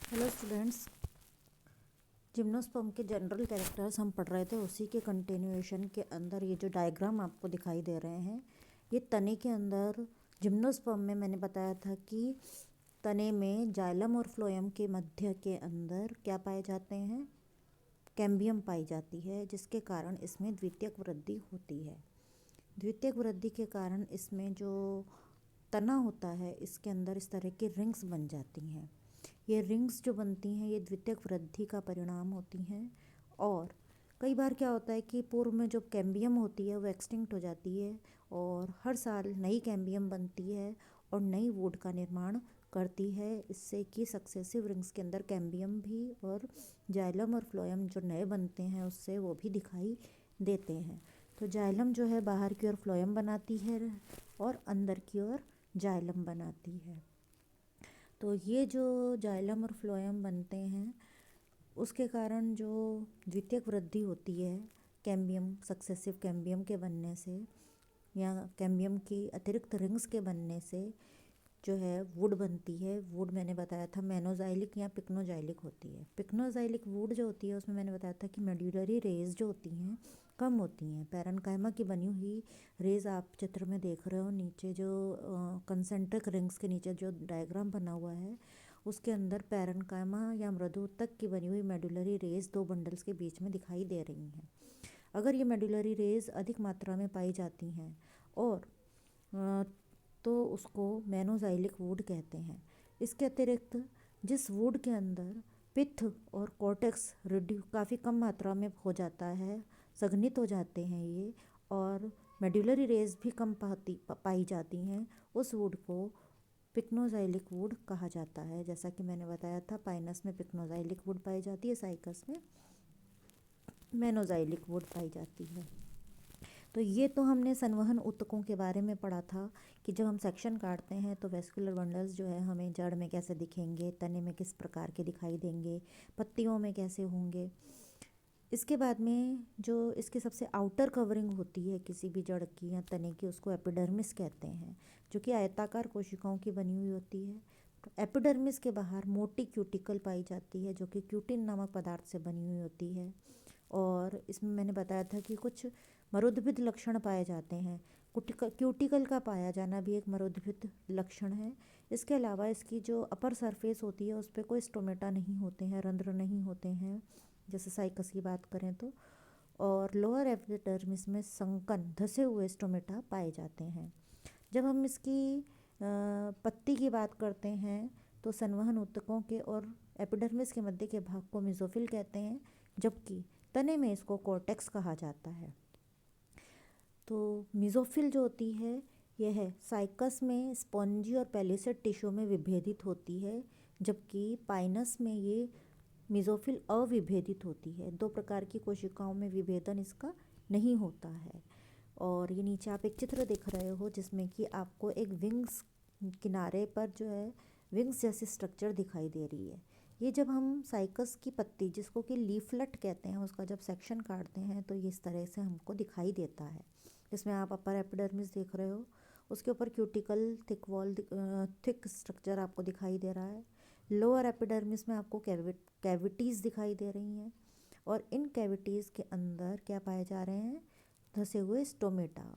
Hello students, gymnosperm के general characters हम पढ़ रहे थे। उसी के कंटिन्यूएशन के अंदर ये जो डायग्राम आपको दिखाई दे रहे हैं, ये तने के अंदर जिम्नोस्पर्म में मैंने बताया था कि तने में जाइलम और फ्लोएम के मध्य के अंदर क्या पाए जाते हैं, कैम्बियम पाई जाती है, जिसके कारण इसमें द्वितीयक वृद्धि होती है। द्वितीयक वृद्धि के कारण इसमें जो तना होता है, इसके अंदर इस तरह की रिंग्स बन जाती हैं। ये रिंग्स जो बनती हैं, ये द्वितीयक वृद्धि का परिणाम होती हैं। और कई बार क्या होता है कि पूर्व में जो कैम्बियम होती है वो एक्सटिंक्ट हो जाती है और हर साल नई कैम्बियम बनती है और नई वुड का निर्माण करती है। इससे कि सक्सेसिव रिंग्स के अंदर कैम्बियम भी और जाइलम और फ्लोएम जो नए बनते हैं उससे वो भी दिखाई देते हैं। तो जाइलम जो है बाहर की ओर फ्लोएम बनाती है और अंदर की ओर जाइलम बनाती है। तो ये जो जाइलम और फ्लोएम बनते हैं, उसके कारण जो द्वितीयक वृद्धि होती है कैम्बियम, सक्सेसिव कैम्बियम के बनने से या कैम्बियम की अतिरिक्त रिंग्स के बनने से जो है वुड बनती है। वुड मैंने बताया था मेनोजाइलिक या पिक्नोजाइलिक होती है। पिक्नोजाइलिक वुड जो होती है उसमें मैंने बताया था कि मेड्यूलरी रेज जो होती हैं कम होती हैं। पैरेन्काइमा की बनी हुई रेज आप चित्र में देख रहे हो, नीचे जो कंसेंट्रिक रिंग्स के नीचे जो डायग्राम बना हुआ है उसके अंदर पैरेन्काइमा या मृदुतक की बनी हुई मेडुलरी रेज दो बंडल्स के बीच में दिखाई दे रही हैं। अगर ये मेडुलरी रेज अधिक मात्रा में पाई जाती हैं और तो उसको मेनोजाइलिक वुड कहते हैं। इसके अतिरिक्त जिस वुड के अंदर पित्त और कॉर्टेक्स काफ़ी कम मात्रा में हो जाता है, सघनित हो जाते हैं ये, और मेडुलरी रेज भी कम पाई जाती हैं, उस वुड को पिक्नोजाइलिक वुड कहा जाता है। जैसा कि मैंने बताया था, पाइनस में पिक्नोजाइलिक वुड पाई जाती है, साइकस में मेनोजाइलिक वुड पाई जाती है। तो ये तो हमने संवहन ऊतकों के बारे में पढ़ा था कि जब हम सेक्शन काटते हैं तो वेस्कुलर बंडल्स जो है हमें जड़ में कैसे दिखेंगे, तने में किस प्रकार के दिखाई देंगे, पत्तियों में कैसे होंगे। इसके बाद में जो इसकी सबसे आउटर कवरिंग होती है किसी भी जड़ की या तने की, उसको एपिडर्मिस कहते हैं, जो कि आयताकार कोशिकाओं की बनी हुई होती है। तो एपिडर्मिस के बाहर मोटी क्यूटिकल पाई जाती है, जो कि क्यूटिन नामक पदार्थ से बनी हुई होती है। और इसमें मैंने बताया था कि कुछ मरुद्भिद लक्षण पाए जाते हैं। क्यूटिकल का पाया जाना भी एक मरुद्भिद लक्षण है। इसके अलावा इसकी जो अपर सरफेस होती है उस पर कोई स्टोमेटा नहीं होते हैं, रंध्र नहीं होते हैं, जैसे साइकस की बात करें तो। और लोअर एपिडर्मिस में संकन, धसे हुए स्टोमेटा पाए जाते हैं। जब हम इसकी पत्ती की बात करते हैं तो संवहन ऊतकों के और एपिडर्मिस के मध्य के भाग को मेसोफिल कहते हैं, जबकि तने में इसको कॉर्टेक्स कहा जाता है। तो मेसोफिल जो होती है यह साइकस में स्पॉन्जी और पैलिसेड टिश्यू में विभेदित होती है, जबकि पाइनस में ये मेसोफिल अविभेदित होती है। दो प्रकार की कोशिकाओं में विभेदन इसका नहीं होता है। और ये नीचे आप एक चित्र देख रहे हो जिसमें कि आपको एक विंग्स किनारे पर जो है विंग्स जैसी स्ट्रक्चर दिखाई दे रही है। ये जब हम साइकस की पत्ती, जिसको कि लीफलेट कहते हैं, उसका जब सेक्शन काटते हैं तो ये इस तरह से हमको दिखाई देता है। इसमें आप अपर एपिडर्मिस देख रहे हो, उसके ऊपर क्यूटिकल थिक स्ट्रक्चर आपको दिखाई दे रहा है। लोअर एपिडर्मिस में आपको कैविटीज़ दिखाई दे रही हैं और इन कैविटीज़ के अंदर क्या पाए जा रहे हैं, धसे हुए स्टोमेटा।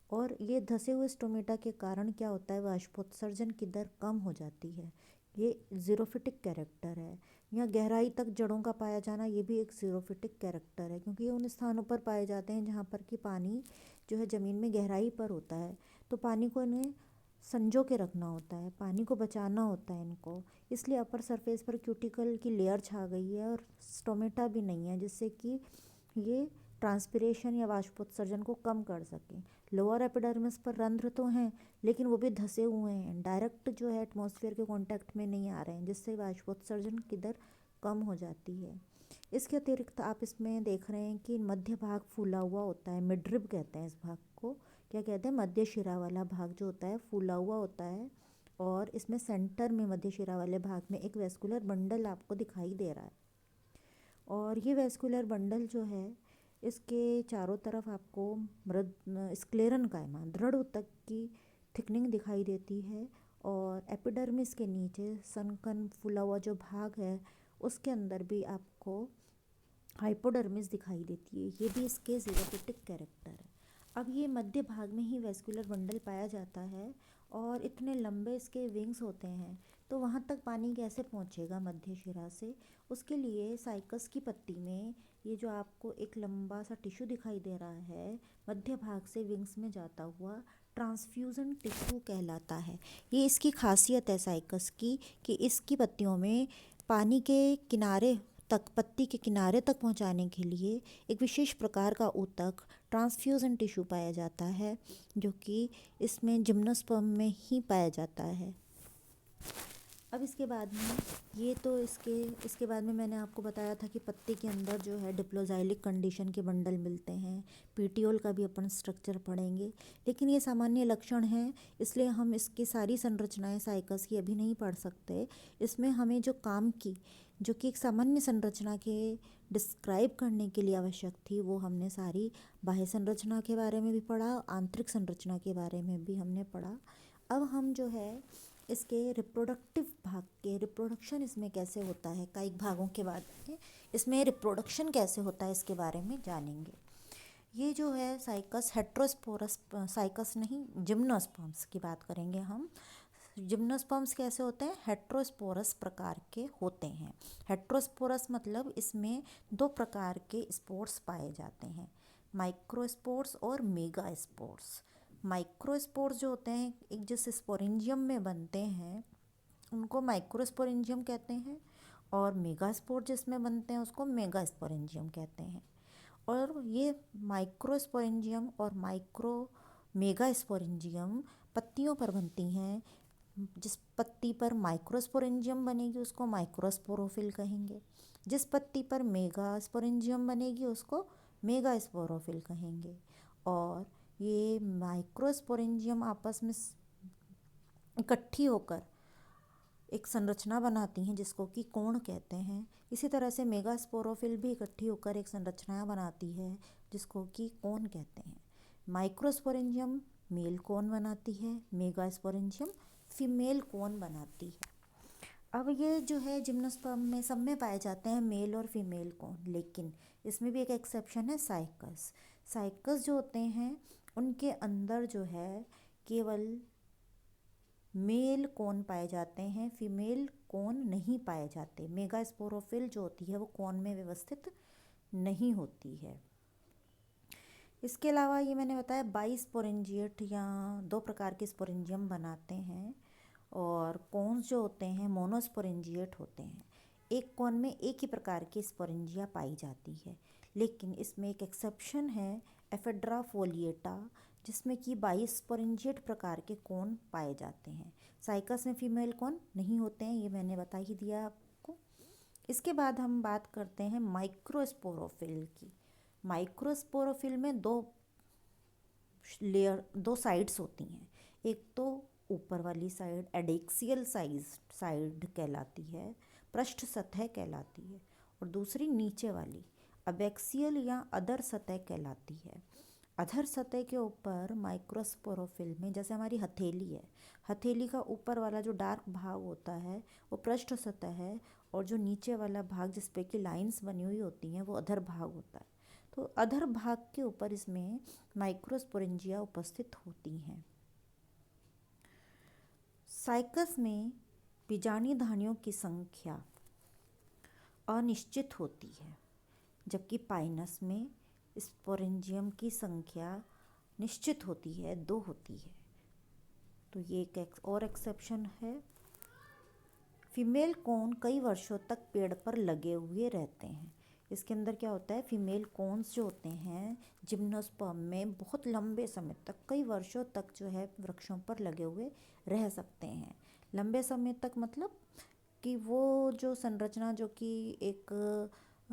और ये धसे हुए स्टोमेटा के कारण क्या होता है, वाष्पोत्सर्जन की दर कम हो जाती है। ये ज़ीरोफिटिक कैरेक्टर है। या गहराई तक जड़ों का पाया जाना, ये भी एक ज़ीरोफिटिक कैरेक्टर है, क्योंकि ये उन स्थानों पर पाए जाते हैं जहाँ पर कि पानी जो है ज़मीन में गहराई पर होता है। तो पानी को इन्हें संजो के रखना होता है, पानी को बचाना होता है इनको, इसलिए अपर सरफेस पर क्यूटिकल की लेयर छा गई है और स्टोमेटा भी नहीं है, जिससे कि ये ट्रांसपिरेशन या वाष्पोत्सर्जन को कम कर सकें। लोअर एपिडर्मिस पर रंध्र तो हैं, लेकिन वो भी धसे हुए हैं, डायरेक्ट जो है एटमॉस्फेयर के कांटेक्ट में नहीं आ रहे हैं, जिससे वाष्पोत्सर्जन की दर कम हो जाती है। इसके अतिरिक्त आप इसमें देख रहे हैं कि मध्य भाग फूला हुआ होता है, मिडरिब कहते हैं इस भाग को। क्या कहते हैं, मध्य शिरा वाला भाग जो होता है फूला हुआ होता है। और इसमें सेंटर में मध्य शिरा वाले भाग में एक वेस्कुलर बंडल आपको दिखाई दे रहा है। और ये वेस्कुलर बंडल जो है, इसके चारों तरफ आपको स्क्लेरन कायमा, दृढ़ ऊतक की थिकनिंग दिखाई देती है। और एपिडर्मिस के नीचे सनकन फूला हुआ जो भाग है उसके अंदर भी आपको हाइपोडर्मिस दिखाई देती है। ये भी इसके ज़ीरोफिटिक कैरेक्टर है। अब ये मध्य भाग में ही वेस्कुलर बंडल पाया जाता है और इतने लंबे इसके विंग्स होते हैं, तो वहाँ तक पानी कैसे पहुँचेगा मध्य शिरा से? उसके लिए साइकस की पत्ती में ये जो आपको एक लंबा सा टिश्यू दिखाई दे रहा है मध्य भाग से विंग्स में जाता हुआ, ट्रांसफ्यूजन टिश्यू कहलाता है। ये इसकी खासियत है साइकस की कि इसकी पत्तियों में पानी के किनारे तक, पत्ती के किनारे तक पहुंचाने के लिए एक विशेष प्रकार का ऊतक ट्रांसफ्यूजन टिश्यू पाया जाता है, जो कि इसमें जिम्नोस्पर्म में ही पाया जाता है। अब इसके बाद में ये तो इसके बाद में मैंने आपको बताया था कि पत्ती के अंदर जो है डिप्लोजाइलिक कंडीशन के बंडल मिलते हैं। पीटियोल का भी अपन स्ट्रक्चर पढ़ेंगे, लेकिन ये सामान्य लक्षण हैं, इसलिए हम इसकी सारी संरचनाएं साइकस की अभी नहीं पढ़ सकते। इसमें हमें जो काम की, जो कि एक सामान्य संरचना के डिस्क्राइब करने के लिए आवश्यक थी, वो हमने सारी बाह्य संरचना के बारे में भी पढ़ा, आंतरिक संरचना के बारे में भी हमने पढ़ा। अब हम जो है इसके रिप्रोडक्टिव भाग के, रिप्रोडक्शन इसमें कैसे होता है, कायिक भागों के बाद में इसमें रिप्रोडक्शन कैसे होता है इसके बारे में जानेंगे। ये जो है साइकस हेट्रोस्पोरस, साइकस नहीं जिम्नोस्पर्म्स की बात करेंगे हम। जिम्नोस्पर्म्स कैसे होते हैं? हेट्रोस्पोरस प्रकार के होते हैं। हेट्रोस्पोरस मतलब इसमें दो प्रकार के स्पोर्स पाए जाते हैं, माइक्रोस्पोर्स और मेगास्पोर्स। माइक्रोस्पोर्स जो होते हैं एक जिस स्पोरेंजियम में बनते हैं उनको माइक्रोस्पोरेंजियम कहते हैं, और मेगास्पोर जिसमें बनते हैं उसको मेगास्पोरेंजियम कहते हैं। और ये माइक्रोस्पोरेंजियम और मेगास्पोरेंजियम पत्तियों पर बनती हैं। जिस पत्ती पर माइक्रोस्पोरेंजियम बनेगी उसको माइक्रोस्पोरोफिल कहेंगे, जिस पत्ती पर मेगास्पोरेंजियम बनेगी उसको मेगास्पोरोफिल कहेंगे। और ये माइक्रोस्पोरेंजियम आपस में इकट्ठी होकर एक संरचना बनाती हैं जिसको कि कोण कहते हैं। इसी तरह से मेगास्पोरोफिल भी इकट्ठी होकर एक संरचना बनाती है जिसको कि कोण कहते हैं। माइक्रोस्पोरेंजियम मेल कोण बनाती है, मेगास्पोरेंजियम फीमेल कोण बनाती है। अब ये जो है जिम्नोस्पर्म में सब में पाए जाते हैं मेल और फीमेल कोण, लेकिन इसमें भी एक एक्सेप्शन है साइकस। साइकस जो होते हैं उनके अंदर जो है केवल मेल कोण पाए जाते हैं, फीमेल कोण नहीं पाए जाते। मेगास्पोरोफिल जो होती है वो कोण में व्यवस्थित नहीं होती है। इसके अलावा ये मैंने बताया बाइस्पोरेंजिएट या दो प्रकार के स्पोरेंजियम बनाते हैं, और कोन्स जो होते हैं मोनोस्पोरेंजिएट होते हैं। एक कोण में एक ही प्रकार की स्पोरेंजिया पाई जाती है, लेकिन इसमें एक एक्सेप्शन है एफेड्रा फोलिएटा, जिसमें कि बाइस्पोरेंजिएट प्रकार के कोण पाए जाते हैं। साइकस में फीमेल कोण नहीं होते हैं, ये मैंने बता ही दिया आपको। इसके बाद हम बात करते हैं माइक्रोस्पोरोफिल की। माइक्रोस्पोरोफिल में दो साइड्स होती हैं। एक तो ऊपर वाली साइड एडेक्सियल साइड कहलाती है, पृष्ठ सतह कहलाती है, और दूसरी नीचे वाली अबैक्सियल या अधर सतह कहलाती है। अधर सतह के ऊपर माइक्रोस्पोरोफिल में, जैसे हमारी हथेली है, हथेली का ऊपर वाला जो डार्क भाग होता है वो पृष्ठ सतह है, और जो नीचे वाला भाग जिस पे की लाइंस बनी हुई होती हैं वो अधर भाग होता है। तो अधर भाग के ऊपर इसमें माइक्रोस्पोरेंजिया उपस्थित होती हैं। साइकस में बीजाणुधानियों की संख्या अनिश्चित होती है, जबकि पाइनस में स्पोरेंजियम की संख्या निश्चित होती है, 2 होती है। तो ये एक और एक्सेप्शन है। फीमेल कोन कई वर्षों तक पेड़ पर लगे हुए रहते हैं। इसके अंदर क्या होता है, फीमेल कोन्स जो होते हैं जिम्नोस्पर्म में बहुत लंबे समय तक, कई वर्षों तक जो है वृक्षों पर लगे हुए रह सकते हैं। लंबे समय तक मतलब कि वो जो संरचना, जो कि एक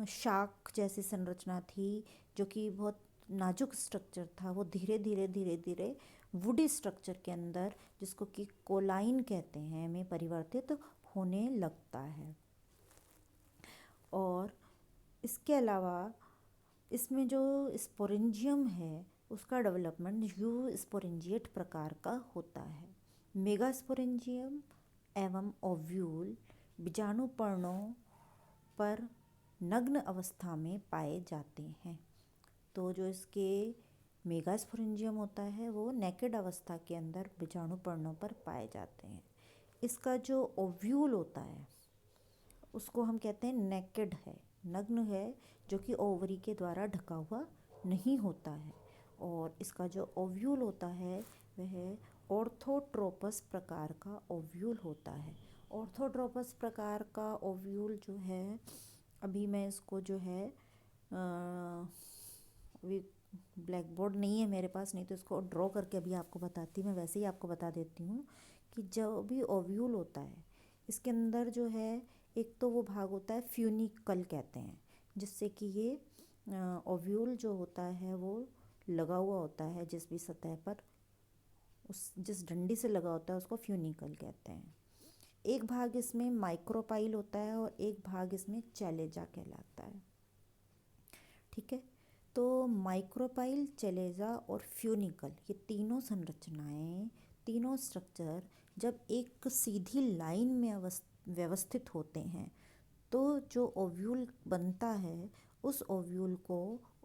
शाक जैसी संरचना थी, जो कि बहुत नाजुक स्ट्रक्चर था, वो धीरे धीरे वुडी स्ट्रक्चर के अंदर, जिसको कि कोलाइन कहते हैं, में परिवर्तित होने लगता है। और इसके अलावा इसमें जो स्पोरेंजियम है उसका डेवलपमेंट यू स्पोरेंजिएट प्रकार का होता है। मेगास्पोरेंजियम एवं ओव्यूल बीजाणुपर्णों पर नग्न अवस्था में पाए जाते हैं। तो जो इसके मेगास्पोरेंजियम होता है वो नेकेड अवस्था के अंदर बीजाणुपर्णों पर पाए जाते हैं। इसका जो ओव्यूल होता है उसको हम कहते हैं नेकेड है, नग्न है, जो कि ओवरी के द्वारा ढका हुआ नहीं होता है। और इसका जो ओव्यूल होता है वह ऑर्थोट्रोपस प्रकार का ओव्यूल होता है। ऑर्थोट्रोपस प्रकार का ओव्यूल जो है, अभी मैं इसको जो है अभी ब्लैक बोर्ड नहीं है मेरे पास, नहीं तो इसको ड्रॉ करके अभी आपको बताती, मैं वैसे ही आपको बता देती हूँ कि जो भी ओव्यूल होता है इसके अंदर जो है एक तो वो भाग होता है फ्यूनिकल कहते हैं, जिससे कि ये ओव्यूल जो होता है वो लगा हुआ होता है जिस भी सतह पर, उस जिस डंडी से लगा होता है उसको फ्यूनिकल कहते हैं। एक भाग इसमें माइक्रोपाइल होता है और एक भाग इसमें चैलेजा कहलाता है। ठीक है, तो माइक्रोपाइल, चैलेजा और फ्यूनिकल, ये तीनों संरचनाएं, तीनों स्ट्रक्चर जब एक सीधी लाइन में व्यवस्थित होते हैं तो जो ओव्यूल बनता है उस ओव्यूल को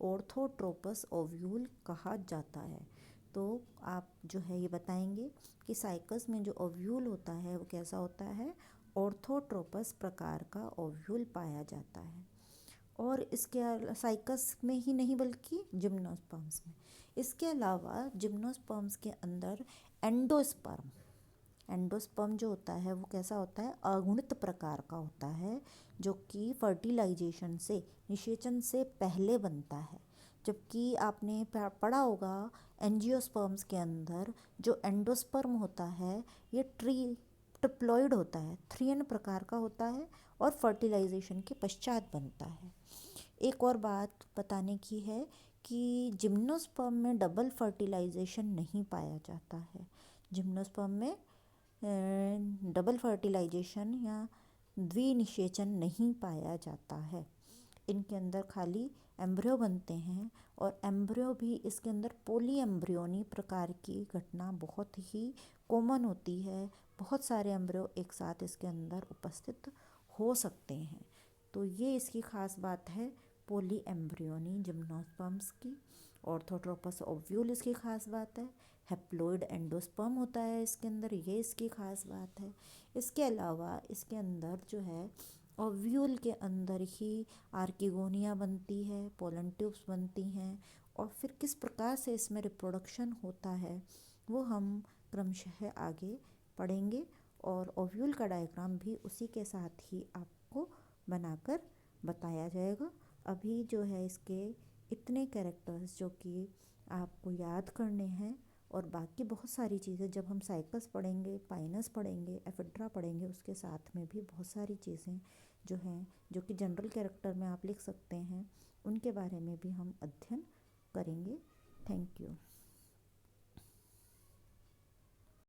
ऑर्थोट्रोपस ओव्यूल कहा जाता है। तो आप जो है ये बताएंगे कि साइकस में जो ओव्यूल होता है वो कैसा होता है, ऑर्थोट्रोपस प्रकार का ओव्यूल पाया जाता है। और इसके साइकस में ही नहीं बल्कि जिम्नोस्पर्म्स में, इसके अलावा जिम्नोस्पर्म्स के अंदर एंडोस्पर्म, एंडोस्पर्म जो होता है वो कैसा होता है, अगुणित प्रकार का होता है, जो कि फर्टिलाइजेशन से, निषेचन से पहले बनता है। जबकि आपने पढ़ा होगा एंजियोस्पर्म्स के अंदर जो एंडोस्पर्म होता है ये ट्रिप्लॉइड होता है, 3n प्रकार का होता है और फर्टिलाइजेशन के पश्चात बनता है। एक और बात बताने की है कि जिम्नोस्पर्म में डबल फर्टिलाइजेशन नहीं पाया जाता है। जिम्नोस्पर्म में डबल फर्टिलाइजेशन या द्विनिषेचन नहीं पाया जाता है। इनके अंदर खाली एम्ब्रियो बनते हैं और एम्ब्रियो भी इसके अंदर पोली एम्ब्रियोनी प्रकार की घटना बहुत ही कॉमन होती है। बहुत सारे एम्ब्रियो एक साथ इसके अंदर उपस्थित हो सकते हैं। तो ये इसकी खास बात है पोली एम्ब्रियोनी जिम्नोस्पर्म्स की। ऑर्थोट्रोपस ओव्यूल इसकी खास बात है। हैप्लॉइड एंडोस्पर्म होता है इसके अंदर, ये इसकी खास बात है। इसके अलावा इसके अंदर जो है ओव्यूल के अंदर ही आर्किगोनिया बनती है, पोलन ट्यूब्स बनती हैं, और फिर किस प्रकार से इसमें रिप्रोडक्शन होता है वो हम क्रमशः आगे पढ़ेंगे। और ओव्यूल का डायग्राम भी उसी के साथ ही आपको बनाकर बताया जाएगा। अभी जो है इसके इतने कैरेक्टर्स जो कि आपको याद करने हैं, और बाकी बहुत सारी चीज़ें जब हम साइकस पढ़ेंगे, पाइनस पढ़ेंगे, एफिड्रा पढ़ेंगे, उसके साथ में भी बहुत सारी चीज़ें जो हैं जो कि जनरल कैरेक्टर में आप लिख सकते हैं, उनके बारे में भी हम अध्ययन करेंगे। Thank you.